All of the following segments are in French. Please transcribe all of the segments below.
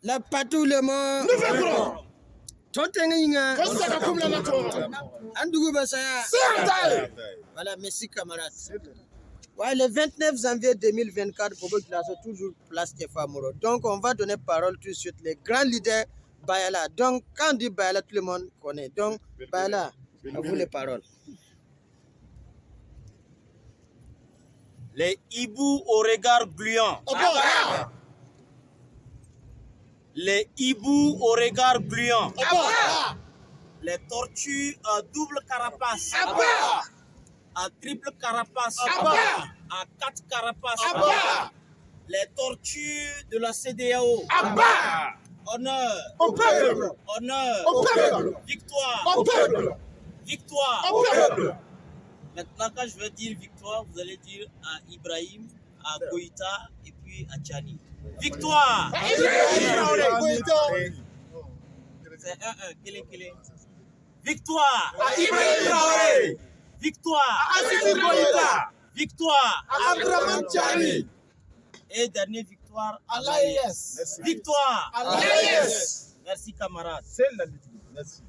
La patou le monde. Nous vaincrons. Voilà, merci camarades. Ouais, le 29 janvier 2024, pour toujours place Tefamoro. Donc, on va donner parole tout de suite les grands leaders Bayala. Donc, quand on dit Bayala, tout le monde connaît. Donc, Bayala, à vous les paroles. Les hiboux au regard gluant. Les hiboux au regard gluant. Les tortues à double carapace. À triple carapace. À 4 carapaces. Les tortues de la CEDEAO. Honneur. Au peuple. Honneur. Au peuple. Victoire. Au peuple. Victoire. Au peuple. Maintenant, quand je vais dire victoire, vous allez dire à Ibrahim, à Goïta et puis à Tchani. Victoire! C'est 1-1. Kélé. Victoire! À Ibrahim Traoré. Victoire! À Assisi Goïta. Victoire! À Abdraman Tchani. Et dernière victoire À l'AES. Victoire! À l'AES. Merci camarades. Merci.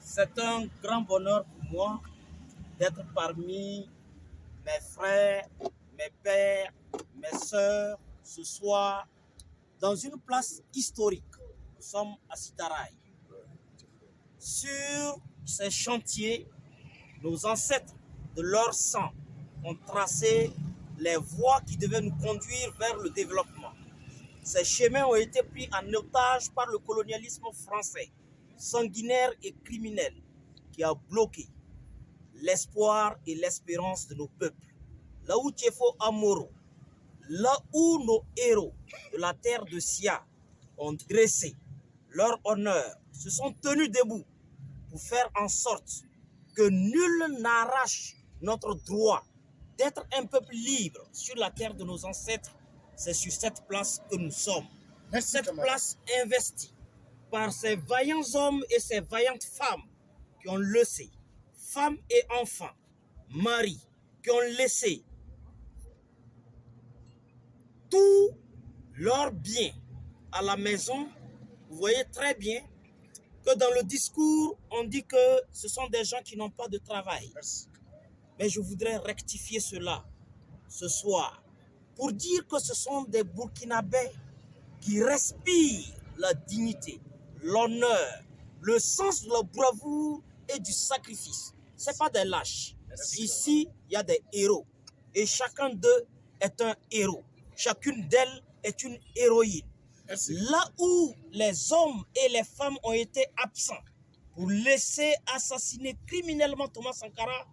C'est un grand bonheur pour moi d'être parmi mes frères, mes pères, mes sœurs ce soir dans une place historique. Nous sommes à Sitaraï. Sur ces chantiers, nos ancêtres de leur sang ont tracé les voies qui devaient nous conduire vers le développement. Ces chemins ont été pris en otage par le colonialisme français, sanguinaire et criminel, qui a bloqué l'espoir et l'espérance de nos peuples. Là où Tchefo Amoro, là où nos héros de la terre de Sia ont dressé leur honneur, se sont tenus debout pour faire en sorte que nul n'arrache notre droit d'être un peuple libre sur la terre de nos ancêtres. C'est sur cette place que nous sommes. Cette place investie par ces vaillants hommes et ces vaillantes femmes qui ont laissé femmes et enfants, maris, qui ont laissé tout leur bien à la maison. Vous voyez très bien que dans le discours, on dit que ce sont des gens qui n'ont pas de travail. Mais je voudrais rectifier cela ce soir pour dire que ce sont des Burkinabés qui respirent la dignité, l'honneur, le sens de la bravoure et du sacrifice. Ce n'est pas des lâches. Ici, il y a des héros. Et chacun d'eux est un héros. Chacune d'elles est une héroïne. Là où les hommes et les femmes ont été absents pour laisser assassiner criminellement Thomas Sankara,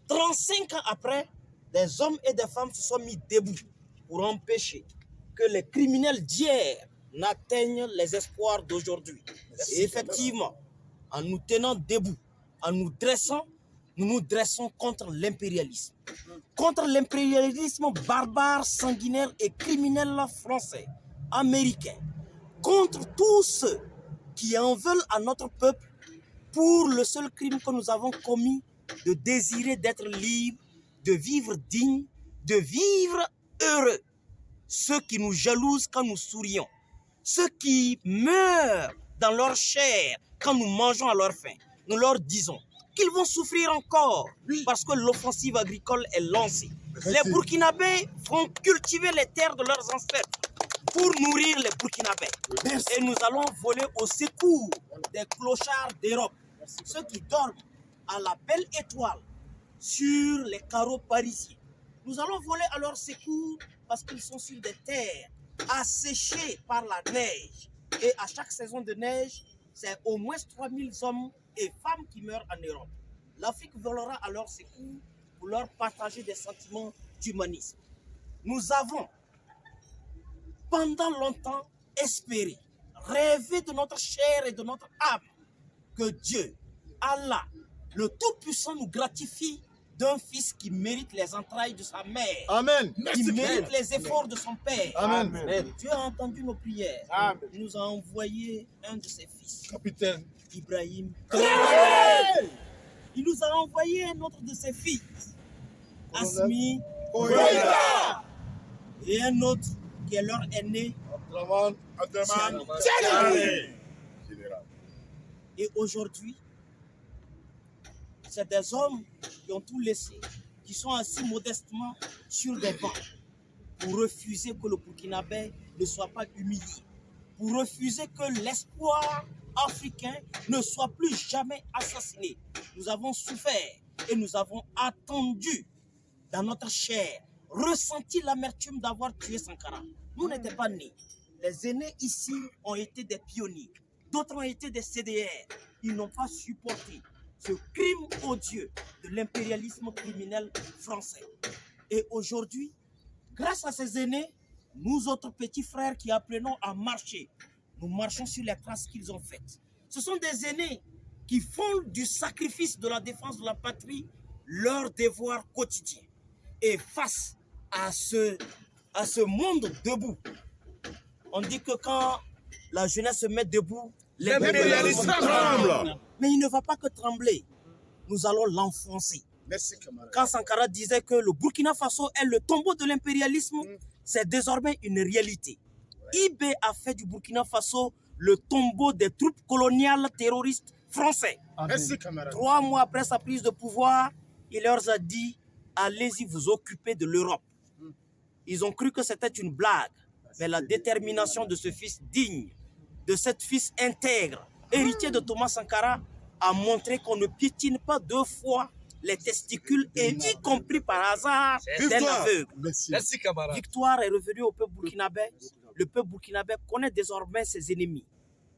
35 ans après, des hommes et des femmes se sont mis debout pour empêcher que les criminels d'hier n'atteignent les espoirs d'aujourd'hui. Et effectivement, en nous tenant debout, en nous dressant, nous nous dressons contre l'impérialisme. Contre l'impérialisme barbare, sanguinaire et criminel français, américain. Contre tous ceux qui en veulent à notre peuple pour le seul crime que nous avons commis de désirer d'être libres, de vivre digne, de vivre heureux. Ceux qui nous jalousent quand nous sourions, ceux qui meurent dans leur chair quand nous mangeons à leur faim, nous leur disons qu'ils vont souffrir encore parce que l'offensive agricole est lancée. Les Burkinabés vont cultiver les terres de leurs ancêtres pour nourrir les Burkinabés. Et nous allons voler au secours des clochards d'Europe, ceux qui dorment à la belle étoile sur les carreaux parisiens. Nous allons voler à leur secours parce qu'ils sont sur des terres asséchées par la neige. Et à chaque saison de neige, c'est au moins 3000 hommes et femmes qui meurent en Europe. L'Afrique volera à leur secours pour leur partager des sentiments d'humanisme. Nous avons pendant longtemps espéré, rêvé de notre chair et de notre âme que Dieu, Allah, le Tout-Puissant nous gratifie d'un fils qui mérite les entrailles de sa mère. Amen. Qui mérite les efforts de son père. Amen. Dieu a entendu nos prières. Amen. Il nous a envoyé un de ses fils, Capitaine Ibrahim. Traoré. Il nous a envoyé un autre de ses fils, Asmi Goïta. et un autre qui est leur aîné, Général. Et aujourd'hui, c'est des hommes qui ont tout laissé, qui sont assis modestement sur des bancs pour refuser que le Burkinabé ne soit pas humilié, pour refuser que l'espoir africain ne soit plus jamais assassiné. Nous avons souffert et nous avons attendu dans notre chair, ressenti l'amertume d'avoir tué Sankara. Nous n'étions pas nés. Les aînés ici ont été des pionniers. D'autres ont été des CDR. Ils n'ont pas supporté ce crime odieux de l'impérialisme criminel français. Et aujourd'hui, grâce à ces aînés, nous autres petits frères qui apprenons à marcher, nous marchons sur les traces qu'ils ont faites. Ce sont des aînés qui font du sacrifice de la défense de la patrie leur devoir quotidien. Et face à ce monde debout, on dit que quand la jeunesse se met debout, l'impérialisme tremble. Mais il ne va pas que trembler. Nous allons l'enfoncer. Merci, camarade. Quand Sankara disait que le Burkina Faso est le tombeau de l'impérialisme, c'est désormais une réalité. IB a fait du Burkina Faso le tombeau des troupes coloniales terroristes français. Merci, camarade. 3 mois après sa prise de pouvoir, il leur a dit « Allez-y vous occuper de l'Europe ». Ils ont cru que c'était une blague. Mais la détermination de ce fils digne, de cet fils intègre, héritier de Thomas Sankara, a montré qu'on ne piétine pas 2 fois les testicules, et y compris par hasard d'un aveugle. Merci, camarade. Victoire est revenue au peuple burkinabé. Le peuple burkinabé connaît désormais ses ennemis,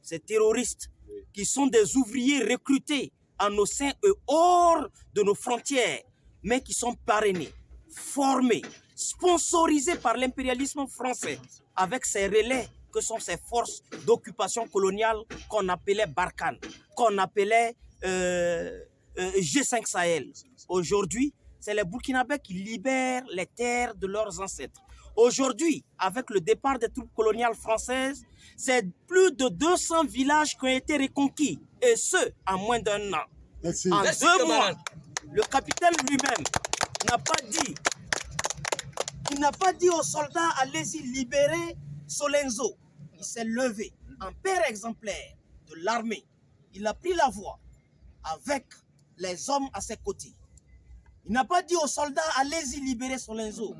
ces terroristes qui sont des ouvriers recrutés en nos seins et hors de nos frontières, mais qui sont parrainés, formés, sponsorisés par l'impérialisme français, avec ses relais que sont ces forces d'occupation coloniale qu'on appelait Barkhane, qu'on appelait G5 Sahel. Aujourd'hui, c'est les Burkinabés qui libèrent les terres de leurs ancêtres. Aujourd'hui, avec le départ des troupes coloniales françaises, c'est plus de 200 villages qui ont été reconquis, et ce, en moins d'1 an. Merci. En 2 mois, le capitaine lui-même n'a pas dit aux soldats, allez-y libérer Solenzo. Il s'est levé en père exemplaire de l'armée. Il a pris la voie avec les hommes à ses côtés. Il n'a pas dit aux soldats, allez-y libérer Solenzo.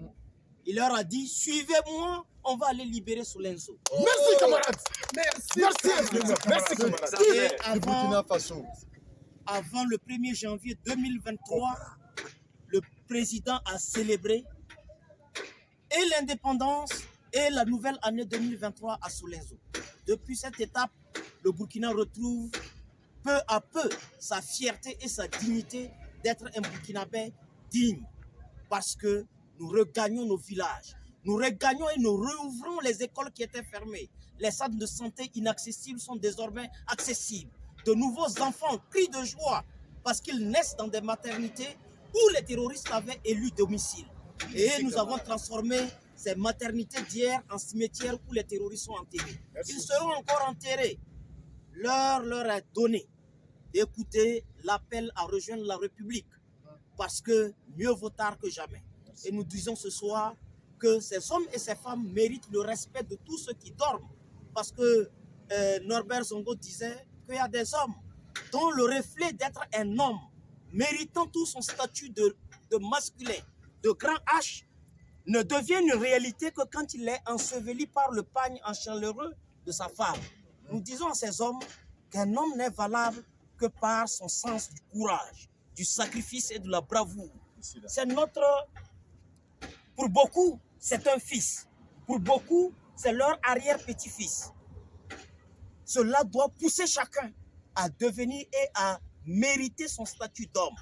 Il leur a dit, suivez-moi, on va aller libérer Solenzo. Merci, camarade. Merci, camarade. Et avant le 1er janvier 2023, le président a célébré et l'indépendance et la nouvelle année 2023 à Solenzo. Depuis cette étape, le Burkina retrouve peu à peu sa fierté et sa dignité d'être un Burkinabé digne, parce que nous regagnons nos villages, nous regagnons et nous rouvrons les écoles qui étaient fermées. Les centres de santé inaccessibles sont désormais accessibles. De nouveaux enfants crient de joie parce qu'ils naissent dans des maternités où les terroristes avaient élu domicile. Et nous avons transformé ces maternités d'hier en cimetières où les terroristes sont enterrés. Ils seront encore enterrés. L'heure leur est donnée d'écouter l'appel à rejoindre la République, parce que mieux vaut tard que jamais. Et nous disons ce soir que ces hommes et ces femmes méritent le respect de tous ceux qui dorment, parce que Norbert Zongo disait qu'il y a des hommes dont le reflet d'être un homme, méritant tout son statut de masculin, de grand H, ne devient une réalité que quand il est enseveli par le pagne enchaleureux de sa femme. Nous disons à ces hommes qu'un homme n'est valable que par son sens du courage, du sacrifice et de la bravoure. C'est pour beaucoup, c'est un fils. Pour beaucoup, c'est leur arrière-petit-fils. Cela doit pousser chacun à devenir et à mériter son statut d'homme.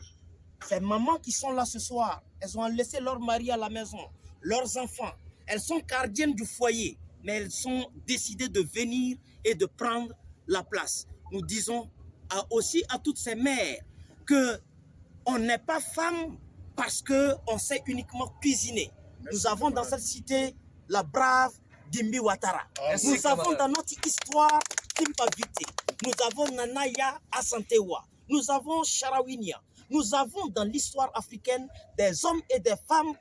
Ces mamans qui sont là ce soir, elles ont laissé leur mari à la maison, leurs enfants. Elles sont gardiennes du foyer, mais elles sont décidées de venir et de prendre la place. Nous disons aussi à toutes ces mères qu'on n'est pas femme parce qu'on sait uniquement cuisiner. Nous avons dans cette cité la brave Gimbi Ouattara. Nous avons dans notre histoire Kimpa Vité. Nous avons Nanaya Asantewa. Nous avons Charawinia. Nous avons dans l'histoire africaine des hommes et des femmes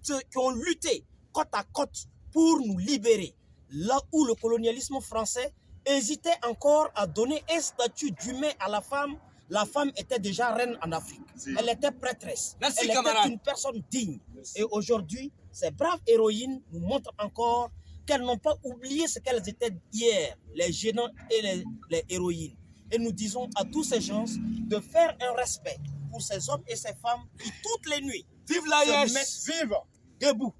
qui ont lutté côte à côte pour nous libérer. là où le colonialisme français hésitait encore à donner un statut d'humain à la femme était déjà reine en Afrique. Elle était prêtresse. Merci, Elle camarade. était une personne digne. Et aujourd'hui, ces braves héroïnes nous montrent encore qu'elles n'ont pas oublié ce qu'elles étaient hier, les géants et les héroïnes. Et nous disons à tous ces gens de faire un respect pour ces hommes et ces femmes qui toutes les nuits Vive la se Yes. mettent Vive. debout,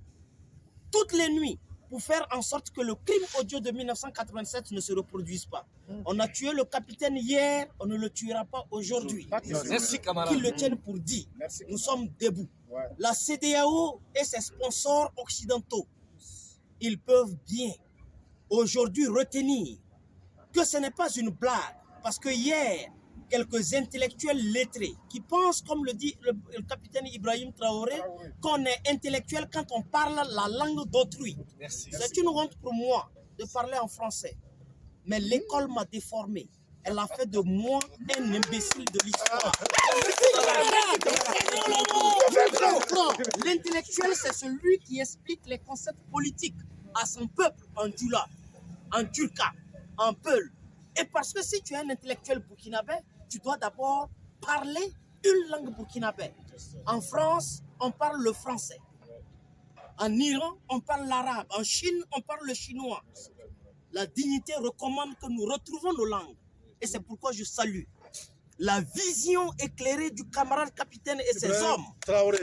toutes les nuits, pour faire en sorte que le crime odieux de 1987 ne se reproduise pas. On a tué le capitaine hier, on ne le tuera pas aujourd'hui. Merci, camarade. Qu'ils le tiennent pour dit. Merci. Nous sommes debout. Ouais. La CEDEAO et ses sponsors occidentaux, ils peuvent bien aujourd'hui retenir que ce n'est pas une blague. Parce que hier, quelques intellectuels lettrés qui pensent, comme le dit le capitaine Ibrahim Traoré, qu'on est intellectuel quand on parle la langue d'autrui. Merci. C'est une honte pour moi de parler en français. Mais l'école m'a déformé. Elle a fait de moi un imbécile de l'histoire. L'intellectuel, c'est celui qui explique les concepts politiques à son peuple en Djoula, en Turka, en Peul. Et parce que si tu es un intellectuel burkinabé, tu dois d'abord parler une langue burkinabé. En France, on parle le français. En Iran, on parle l'arabe. En Chine, on parle le chinois. La dignité recommande que nous retrouvons nos langues. Et c'est pourquoi je salue la vision éclairée du camarade capitaine et ses hommes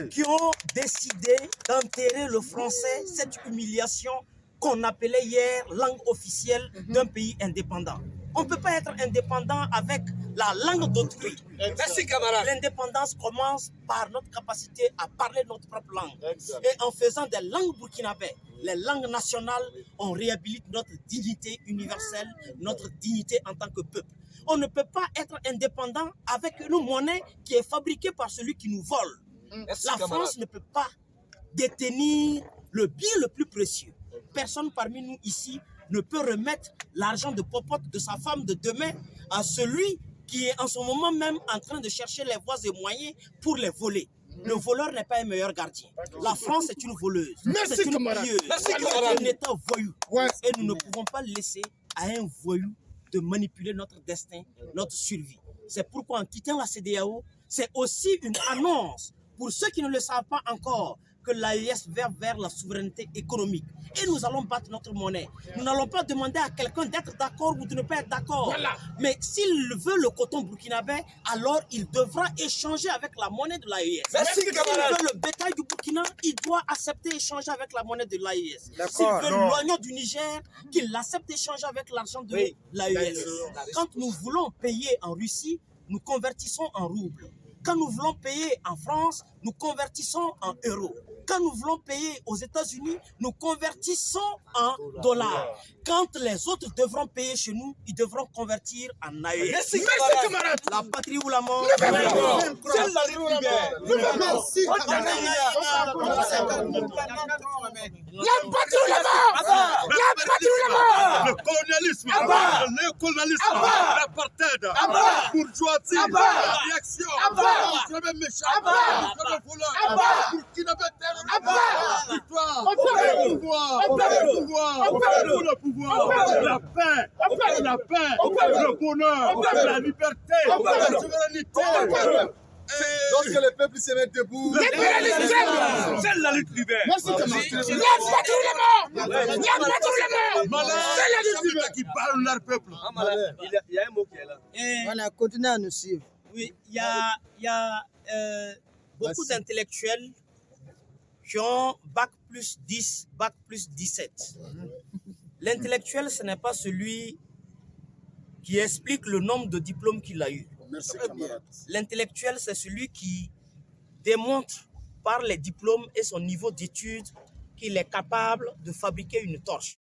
qui ont décidé d'enterrer le français, cette humiliation qu'on appelait hier langue officielle d'un pays indépendant. On ne peut pas être indépendant avec la langue d'autrui. Merci, camarade. L'indépendance commence par notre capacité à parler notre propre langue. Et en faisant des langues burkinabées, les langues nationales, on réhabilite notre dignité universelle, notre dignité en tant que peuple. On ne peut pas être indépendant avec une monnaie qui est fabriquée par celui qui nous vole. Merci, La camarade. France ne peut pas détenir le bien le plus précieux. Personne parmi nous ici ne peut remettre l'argent de popote de sa femme de demain à celui qui est en ce moment même en train de chercher les voies et moyens pour les voler. Le voleur n'est pas un meilleur gardien. La France est une voleuse. Merci, C'est une camarade. pilleuse. Merci, C'est camarade. un État voyou. Ouais. Et nous ne pouvons pas laisser à un voyou de manipuler notre destin, notre survie. C'est pourquoi en quittant la CEDEAO, c'est aussi une annonce pour ceux qui ne le savent pas encore que l'AES va vers la souveraineté économique. Et nous allons battre notre monnaie. Nous n'allons pas demander à quelqu'un d'être d'accord ou de ne pas être d'accord. Voilà. Mais s'il veut le coton burkinabé, alors il devra échanger avec la monnaie de l'AES. Merci, S'il camarade. veut le bétail du Burkina, il doit accepter échanger avec la monnaie de l'AES. S'il D'accord. veut l'oignon du Niger, qu'il accepte d'échanger avec l'argent de l'AES. Quand nous voulons payer en Russie, nous convertissons en roubles. Quand nous voulons payer en France, nous convertissons en euros. Quand nous voulons payer aux États-Unis, nous convertissons en dollars. Quand les autres devront payer chez nous, ils devront convertir en AES. Merci, camarade. La patrie ou la mort. C'est la libre. Merci, La patrie ou la mort. La patrie ou la mort. Le colonialisme, le néocolonialisme, l'apartheid, la bourgeoisie, la réaction, le même méchant, le même voleur, Burkinabé terroriste, victoire, le pouvoir, le pouvoir, la paix, le bonheur, la liberté, la souveraineté. Lorsque le peuple se met debout, C'est la lutte libère. merci, camarade. La patrie ou la mort. La patrie ou la mort. Malheur, C'est la lutte c'est libère. ceux qui parlent leur peuple. Il y a un mot qui est là. Et Voilà, continuez à nous suivre. oui, il y a beaucoup d'intellectuels qui ont bac plus 10, bac plus 17. L'intellectuel, ce n'est pas celui qui explique le nombre de diplômes qu'il a eu. Merci, camarade. L'intellectuel, c'est celui qui démontre par les diplômes et son niveau d'études qu'il est capable de fabriquer une torche.